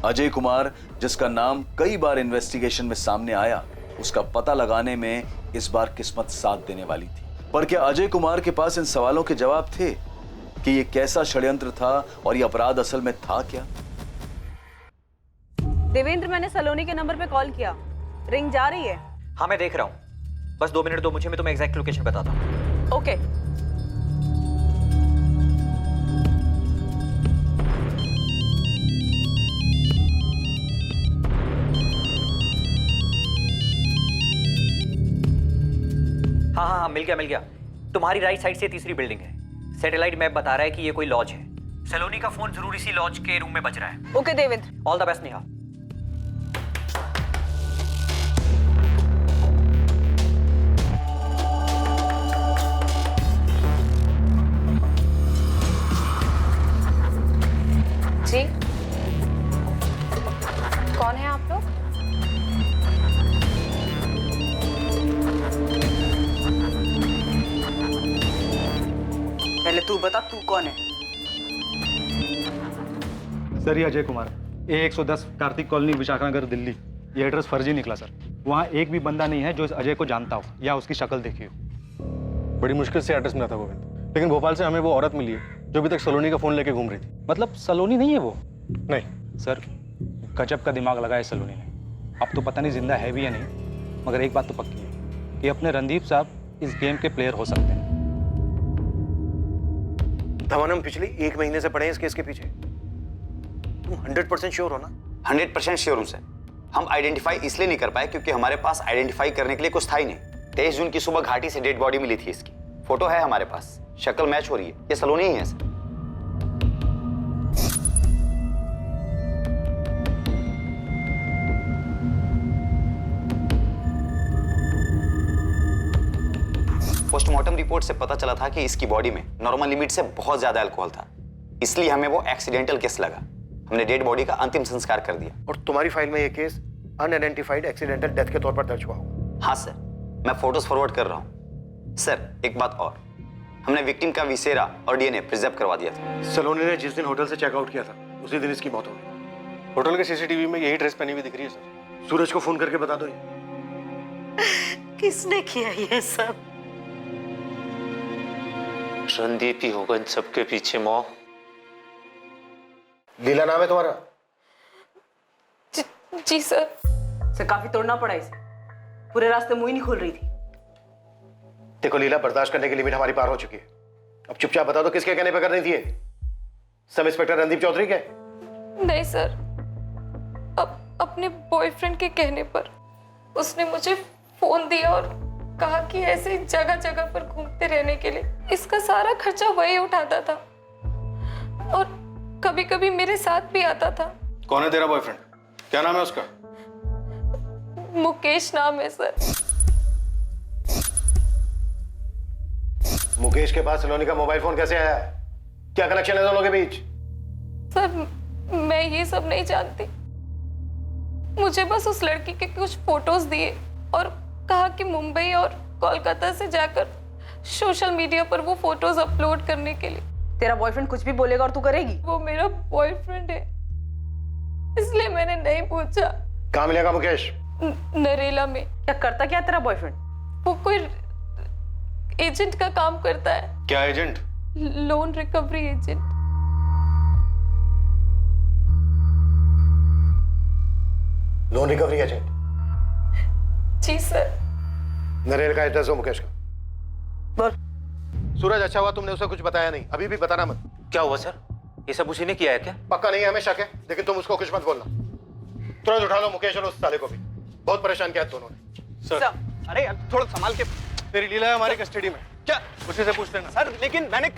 S13: अजय कुमार, जिसका नाम कई बार इन्वेस्टिगेशन में सामने आया, उसका पता लगाने में इस बार किस्मत साथ देने वाली थी। पर क्या अजय कुमार के पास इन सवालों के जवाब थे कि ये कैसा षड्यंत्र था और ये अपराध असल में था क्या?
S3: देवेंद्र, मैंने सलोनी के नंबर पे कॉल किया, रिंग जा रही है।
S2: हाँ, मैं देख रहा हूँ। बस 2 मिनट दो मुझे, मैं तुम्हें एग्जैक्ट लोकेशन बताता हूँ।
S3: ओके।
S2: हाँ, मिल गया। तुम्हारी राइट साइड से तीसरी बिल्डिंग है। सैटेलाइट मैप बता रहा है कि ये कोई लॉज है। सलोनी का फोन जरूर इसी लॉज के रूम में बज रहा है।
S3: Okay Devendra,
S2: all the best Neha.
S15: जी, कौन है आप लोग?
S6: पहले तू बता, तू कौन है?
S4: सर ये अजय कुमार, A110 कार्तिक कॉलोनी, विशाखानगर, दिल्ली। ये एड्रेस फर्जी निकला सर। वहाँ एक भी बंदा नहीं है जो इस अजय को जानता हो या उसकी शक्ल देखी हो।
S17: बड़ी मुश्किल से एड्रेस मिला था गोविंद, लेकिन भोपाल से हमें वो औरत मिली है जो अभी तक सलोनी का फोन लेके घूम रही थी।
S4: मतलब सलोनी नहीं है वो?
S17: नहीं
S4: सर, गजब का दिमाग लगाया सलोनी ने। अब तो पता नहीं जिंदा है भी या नहीं, मगर एक बात तो पक्की है कि अपने रणदीप साहब इस गेम के प्लेयर हो सकते हैं।
S1: धवन, हम पिछले 1 महीने से पड़े हैं इस केस के पीछे। तुम 100% श्योर हो ना?
S18: 100% श्योर हूँ सर। हम आइडेंटिफाई इसलिए नहीं कर पाए क्योंकि हमारे पास आइडेंटिफाई करने के लिए कुछ था ही नहीं। 23 जून की सुबह घाटी से डेड बॉडी मिली थी इसकी। फोटो है हमारे पास, शक्ल मैच हो रही है। ये सलोनी ही है सर। पोस्टमार्टम रिपोर्ट से पता चला था कि इसकी बॉडी में नॉर्मल लिमिट से बहुत ज्यादा अल्कोहल था, इसलिए हमें वो एक्सीडेंटल केस लगा। हमने डेड बॉडी का अंतिम संस्कार कर दिया।
S1: और तुम्हारी फाइल में ये केस अनआइडेंटिफाइड एक्सीडेंटल डेथ के तौर पर दर्ज हुआ होगा।
S18: हाँ सर, मैं फोटोज फॉरवर्ड कर रहा हूँ। सर एक बात और, हमने विक्टिम का विसेरा और डीएनए प्रिजर्व करवा दिया था।
S1: सलोनी ने जिस दिन होटल से चेकआउट किया था उसी दिन इसकी मौत हो गई। होटल के सीसीटीवी में यही ड्रेस पहनी हुई दिख रही है सर। सूरज को फोन करके बता दो ये।
S14: किसने किया ये सब?
S11: रणदीप ही होगा इन सबके पीछे। मौ,
S1: लीला नाम है तुम्हारा?
S15: जी सर।
S3: सर काफी तोड़ना पड़ा इसे, पूरे रास्ते मुंह ही नहीं खोल रही थी।
S1: देखो लीला, बर्दाश्त करने की लिमिट हमारी पार हो चुकी है। अब चुपचाप बता दो किसके कहने पर कर रही थी ये? सब इंस्पेक्टर रणदीप चौधरी के?
S15: नहीं सर, अपने बॉयफ्रेंड के कहने पर उसने मुझे फोन दिया और कहा कि ऐसे जगह जगह पर घूमते रहने के लिए इसका सारा खर्चा वही उठाता था और कभी कभी मेरे साथ भी आता था।
S17: कौन है तेरा बॉयफ्रेंड? क्या नाम है उसका?
S15: मुकेश नाम है सर।
S1: मुकेश के पास सलोनी का मोबाइल फोन कैसे आया? क्या कनेक्शन है दोनों के बीच?
S15: सर मैं ये सब नहीं जानती, मुझे बस उस लड़की के कुछ फोटोज दिए और कहा कि मुंबई और कोलकाता से जाकर सोशल मीडिया पर वो फोटोज अपलोड करने के लिए।
S3: तेरा बॉयफ्रेंड कुछ भी बोलेगा और तू करेगी?
S15: वो मेरा बॉयफ्रेंड है, इसलिए मैंने नहीं पूछा।
S1: कहाँ मिलेगा मुकेश?
S15: नरेला में।
S3: क्या करता क्या तेरा बॉयफ्रेंड?
S15: वो कोई एजेंट का काम करता है।
S17: क्या agent?
S15: Loan recovery agent.
S1: Loan recovery agent?
S15: जी सर।
S1: नरेल का एड्रेस हो मुकेश का?
S3: बोल।
S1: सूरज, अच्छा हुआ तुमने उसे कुछ बताया नहीं। अभी भी बताना मत।
S11: क्या हुआ सर? ये सब उसी ने किया है क्या?
S1: पक्का नहीं है, हमें शक है, लेकिन तुम उसको कुछ मत बोलना। तुरंत उठा लो मुकेश और उस साले को भी। बहुत परेशान किया दोनों ने।
S10: सर, अरे यार थोड़ा संभाल के।
S17: तेरी लीला है हमारी कस्टडी में,
S10: क्या?
S17: उसी से पूछ लेना।
S10: सर लेकिन मैंने।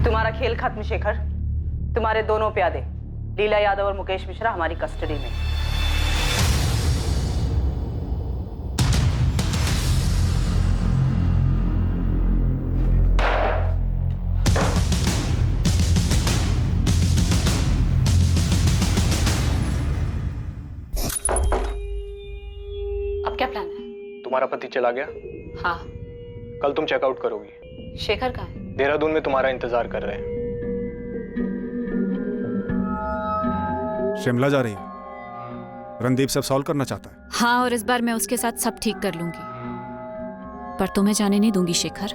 S3: तुम्हारा खेल खत्म शेखर। तुम्हारे दोनों प्यादे लीला यादव और मुकेश मिश्रा हमारी कस्टडी में।
S15: अब क्या प्लान है?
S4: तुम्हारा पति चला गया,
S15: हाँ।
S4: कल तुम चेकआउट करोगी।
S15: शेखर कहाँ है?
S4: देहरादून में तुम्हारा इंतजार कर रहे हैं।
S19: शिमला जा रही है। रणदीप सब सॉल्व करना चाहता है।
S8: हाँ, और इस बार मैं उसके साथ सब ठीक कर लूंगी, पर तुम्हें जाने नहीं दूंगी शेखर।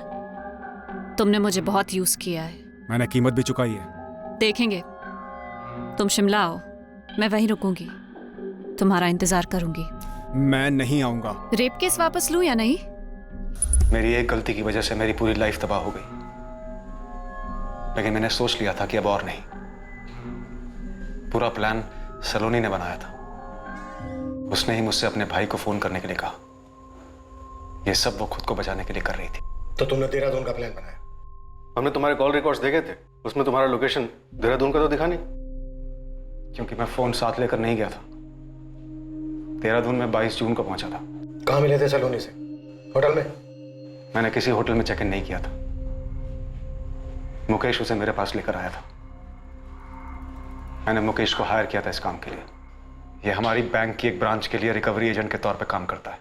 S8: तुमने मुझे बहुत यूज किया है।
S19: मैंने कीमत भी चुकाई है।
S8: देखेंगे। तुम शिमला आओ, मैं वहीं रुकूंगी, तुम्हारा इंतजार करूंगी।
S19: मैं नहीं आऊंगा।
S8: रेप केस वापस लूं या नहीं?
S10: मेरी एक गलती की वजह से मेरी पूरी लाइफ तबाह हो गई, लेकिन मैंने सोच लिया था कि अब और नहीं। पूरा प्लान सलोनी ने बनाया था। उसने ही मुझसे अपने भाई को फोन करने के लिए कहा। ये सब वो खुद को बचाने के लिए कर रही थी।
S1: तो तुमने देहरादून का प्लान बनाया?
S10: हमने तुम्हारे कॉल रिकॉर्ड्स देखे थे, उसमें तुम्हारा लोकेशन देहरादून का तो दिखा नहीं, क्योंकि मैं फोन साथ लेकर नहीं गया था। देहरादून में 22 जून को पहुंचा था।
S1: कहाँ मिले थे सलोनी से? होटल में?
S10: मैंने किसी होटल में चेक इन नहीं किया था। मुकेश उसे मेरे पास लेकर आया था। मैंने मुकेश को हायर किया था इस काम के लिए। यह हमारी बैंक की एक ब्रांच के लिए रिकवरी एजेंट के तौर पे काम करता है।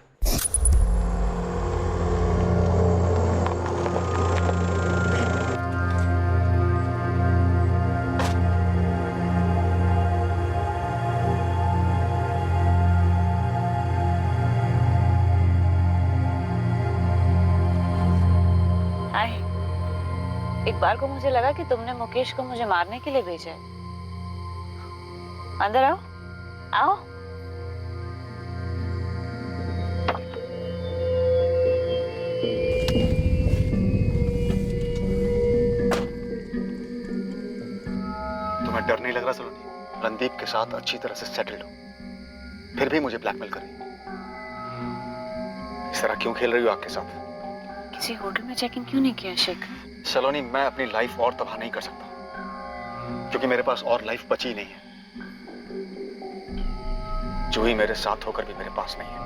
S20: एक बार को मुझे लगा कि तुमने मुकेश को मुझे मारने के लिए भेजा है। अंदर आओ, आओ।
S10: तुम्हें डर नहीं लग रहा सलोनी? रणदीप के साथ अच्छी तरह से सेटल्ड हो, फिर भी मुझे ब्लैकमेल कर रही हो। इस तरह क्यों खेल रही हो आग के साथ?
S20: किसी होटल में चेक इन क्यों नहीं किया शेखर?
S10: सलोनी, मैं अपनी लाइफ और तबाह नहीं कर सकता, क्योंकि मेरे पास और लाइफ बची नहीं है। जूही मेरे साथ होकर भी मेरे पास नहीं है।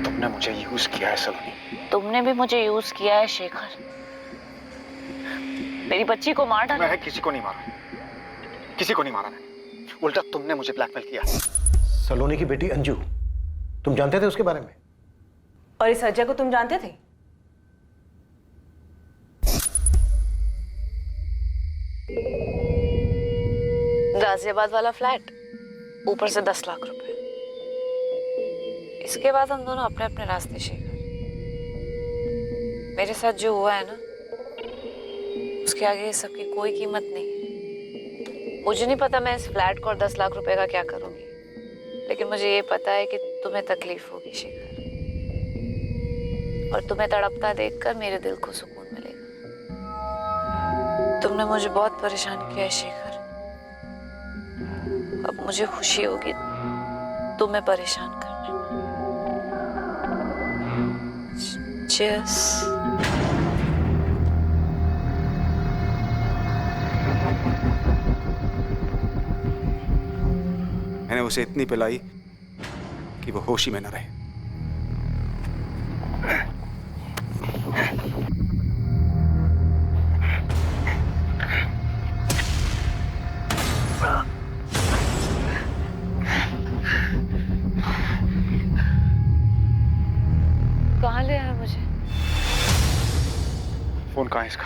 S10: तुमने मुझे यूज किया है सलोनी।
S20: तुमने भी मुझे यूज किया है शेखर। मेरी बच्ची को मार डाला।
S10: मैं किसी को नहीं मारा, किसी को नहीं मारा मैंने। उल्टा तुमने मुझे ब्लैकमेल किया।
S1: सलोनी की बेटी अंजू, तुम जानते थे उसके बारे में?
S3: और इस अजय को तुम जानते थे?
S20: गाजियाबाद वाला फ्लैट, ऊपर से 10 लाख रुपए। इसके बाद हम दोनों अपने अपने रास्ते शेखर। मेरे साथ जो हुआ है ना, उसके आगे इस सब की कोई कीमत नहीं है। मुझे नहीं पता मैं इस फ्लैट को और 10 लाख रुपए का क्या करूंगी, लेकिन मुझे ये पता है कि तुम्हें तकलीफ होगी शेखर, और तुम्हें तड़पता देखकर मेरे दिल को सुकून मिलेगा। तुमने मुझे बहुत परेशान किया है शेखर, अब मुझे खुशी होगी तुम्हें परेशान करने। Cheers.
S19: मैंने उसे इतनी पिलाई कि वो होश ही में न रहे।
S20: कहाँ ले आया मुझे?
S10: फोन कहाँ है इसका?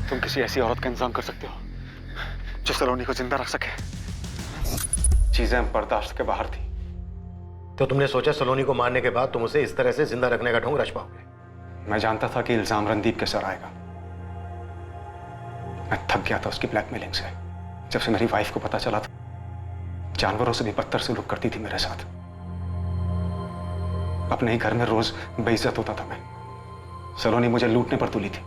S10: तुम किसी ऐसी औरत का इंतजाम कर सकते हो जो सलोनी को जिंदा रख सके? चीजें बर्दाश्त के बाहर थी।
S1: तो तुमने सोचा सलोनी को मारने के बाद तुम उसे इस तरह से जिंदा रखने का ढोंग रच पाओगे?
S10: मैं जानता था कि इल्जाम रणदीप के सर आएगा। मैं थक गया था उसकी ब्लैकमेलिंग से। जब से मेरी वाइफ को पता चला था, जानवरों से भी बदतर सलूक करती थी मेरे साथ। अपने ही घर में रोज बेइज्जत होता था मैं। सलोनी मुझे लूटने पर तुली थी,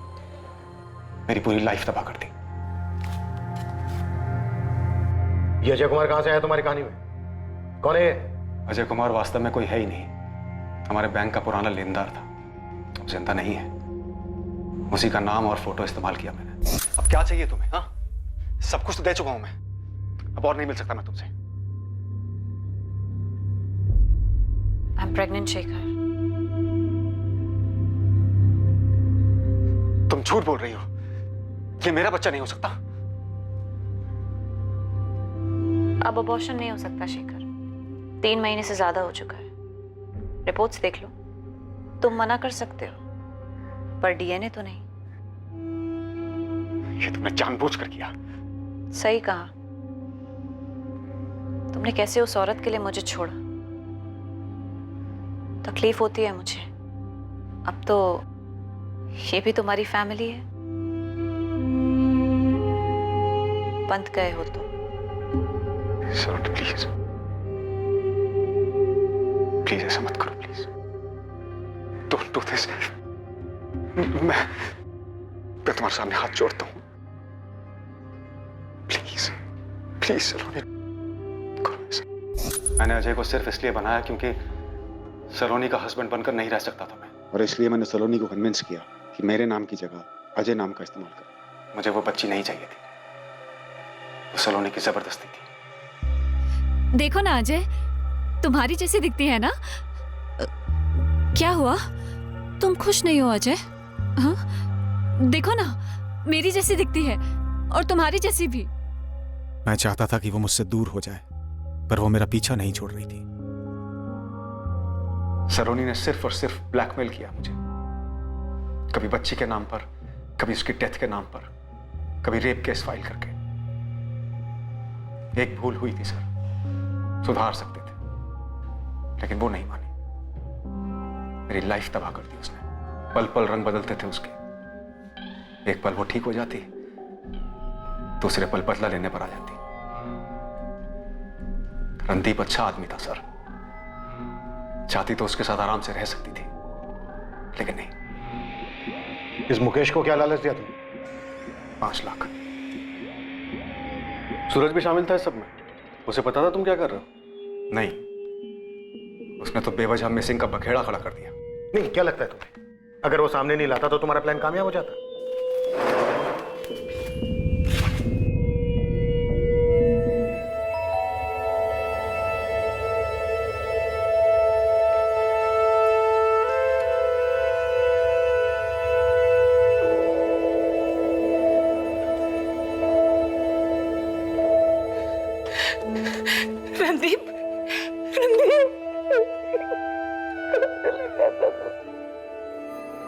S10: मेरी पूरी लाइफ तबाह कर दी।
S1: ये अजय कुमार कहां से आया तुम्हारी कहानी में? कौन है ये?
S10: अजय कुमार वास्तव में कोई है ही नहीं, हमारे बैंक का पुराना लेनदार था। अब जिंदा नहीं है। उसी का नाम और फोटो इस्तेमाल किया मैंने। अब क्या चाहिए तुम्हें? हाँ, सब कुछ तो दे चुका हूं मैं, अब और नहीं मिल सकता मैं तुमसे।
S20: I'm pregnant Shekhar.
S10: तुम झूठ बोल रही हो, ये मेरा बच्चा नहीं हो सकता।
S20: अब अबॉर्शन नहीं हो सकता शेखर, 3 महीने से ज्यादा हो चुका है। रिपोर्ट्स देख लो, तुम मना कर सकते हो पर डीएनए तो नहीं।
S10: ये तुमने जानबूझकर किया।
S20: सही कहा। तुमने कैसे उस औरत के लिए मुझे छोड़ा। तकलीफ होती है मुझे, अब तो ये भी तुम्हारी फैमिली है। बंद गए हो तो
S10: प्लीज प्लीज ऐसा मत करो, प्लीज डोंट डू दिस। मैं तुम्हारे सामने हाथ जोड़ता हूं, प्लीज प्लीज सलोनी करो। मैंने अजय को सिर्फ इसलिए बनाया क्योंकि सलोनी का हस्बैंड बनकर नहीं रह सकता था मैं।
S19: और इसलिए मैंने सलोनी को कन्विंस किया कि मेरे नाम की जगह अजय नाम का इस्तेमाल कर।
S10: मुझे वो बच्ची नहीं चाहिए थी, वो सलोनी की जबरदस्ती थी।
S8: देखो ना अजय, तुम्हारी जैसी दिखती है ना। क्या हुआ, तुम खुश नहीं हो अजय? हाँ? देखो ना, मेरी जैसी दिखती है और तुम्हारी जैसी भी।
S19: मैं चाहता था कि वो मुझसे दूर हो जाए, पर वो मेरा पीछा नहीं छोड़ रही थी।
S10: सलोनी ने सिर्फ और सिर्फ ब्लैकमेल किया मुझे, कभी बच्ची के नाम पर, कभी उसकी डेथ के नाम पर, कभी रेप केस फाइल करके। एक भूल हुई थी सर, सुधार सकते थे, लेकिन वो नहीं मानी। मेरी लाइफ तबाह कर दी उसने। पल पल रंग बदलते थे उसके। एक पल वो ठीक हो जाती, दूसरे पल बदला लेने पर आ जाती। रणदीप अच्छा आदमी था सर, चाहती तो उसके साथ आराम से रह सकती थी, लेकिन नहीं।
S1: इस मुकेश को क्या लालच दिया तुम?
S10: 5 लाख। सूरज भी शामिल था इस सब में? उसे पता था तुम क्या कर रहे हो? नहीं, उसने तो बेवजह मिसिंग का बखेड़ा खड़ा कर दिया।
S1: नहीं, क्या लगता है तुम्हें, अगर वो सामने नहीं लाता तो तुम्हारा प्लान कामयाब हो जाता?
S3: रणदीप, रणदीप,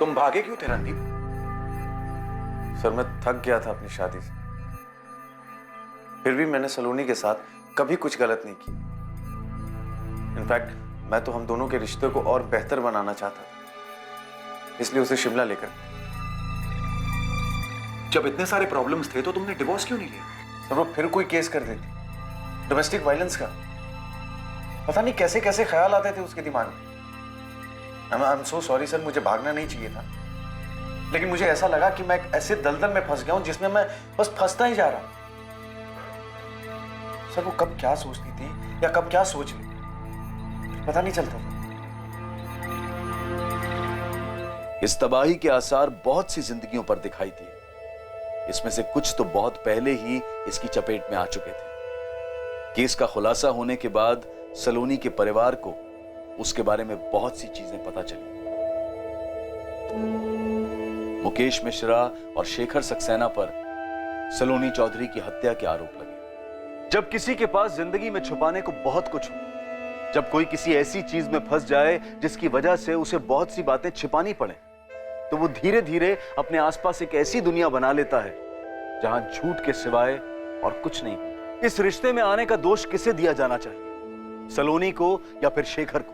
S17: तुम भागे क्यों थे रणदीप? सर, मैं थक गया था अपनी शादी से। फिर भी मैंने सलोनी के साथ कभी कुछ गलत नहीं की। इनफैक्ट मैं तो हम दोनों के रिश्ते को और बेहतर बनाना चाहता था, इसलिए उसे शिमला लेकर।
S19: जब इतने सारे प्रॉब्लम्स थे तो तुमने डिवोर्स क्यों नहीं लिया?
S17: सर, वो फिर कोई केस कर देती, डोमेस्टिक वायलेंस का। पता नहीं कैसे कैसे ख्याल आते थे उसके दिमाग में। I am so sorry sir, मुझे भागना नहीं चाहिए था, लेकिन मुझे ऐसा लगा कि मैं एक ऐसे दलदल में फंस गया हूं जिसमें मैं बस फंसता ही जा रहा। सर, वो कब क्या सोचती थी या कब क्या सोच ली, पता नहीं चलता था।
S13: इस तबाही के आसार बहुत सी जिंदगियों पर दिखाई दिए। इसमें से कुछ तो बहुत पहले ही इसकी चपेट में आ चुके थे। केस का खुलासा होने के बाद सलोनी के परिवार को उसके बारे में बहुत सी चीजें पता चली। मुकेश मिश्रा और शेखर सक्सेना पर सलोनी चौधरी की हत्या के आरोप लगे। जब किसी के पास जिंदगी में छुपाने को बहुत कुछ हो, जब कोई किसी ऐसी चीज में फंस जाए जिसकी वजह से उसे बहुत सी बातें छिपानी पड़े, तो वो धीरे धीरे अपने आसपास एक ऐसी दुनिया बना लेता है जहां झूठ के सिवाय और कुछ नहीं। इस रिश्ते में आने का दोष किसे दिया जाना चाहिए, सलोनी को या फिर शेखर को?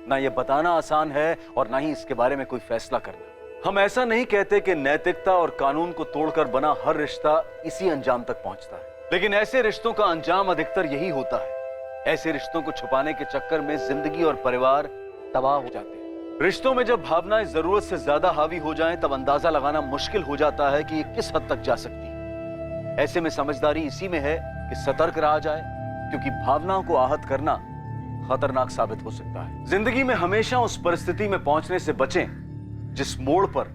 S13: ना ये बताना आसान है और ना ही इसके बारे में कोई फैसला करना। हम ऐसा नहीं कहते कि नैतिकता और कानून को तोड़कर बना हर रिश्ता इसी अंजाम तक पहुंचता है, लेकिन ऐसे रिश्तों का अंजाम अधिकतर यही होता है। ऐसे रिश्तों को छुपाने के चक्कर में जिंदगी और परिवार तबाह हो जाते हैं। रिश्तों में जब भावनाएं जरूरत से ज्यादा हावी हो जाएं, तब अंदाजा लगाना मुश्किल हो जाता है कि ये किस हद तक जा सकती है। ऐसे में समझदारी इसी में है कि सतर्क रहा जाए, क्योंकि भावनाओं को आहत करना खतरनाक साबित हो सकता है। जिंदगी में हमेशा उस परिस्थिति में पहुंचने से बचें जिस मोड़ पर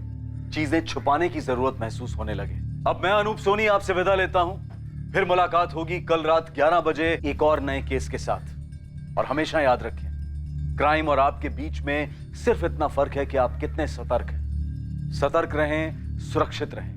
S13: चीजें छुपाने की जरूरत महसूस होने लगे। अब मैं अनूप सोनी आपसे विदा लेता हूं। फिर मुलाकात होगी कल रात 11 बजे एक और नए केस के साथ। और हमेशा याद रखें, क्राइम और आपके बीच में सिर्फ इतना फर्क है कि आप कितने सतर्क हैं। सतर्क रहें, सुरक्षित रहें।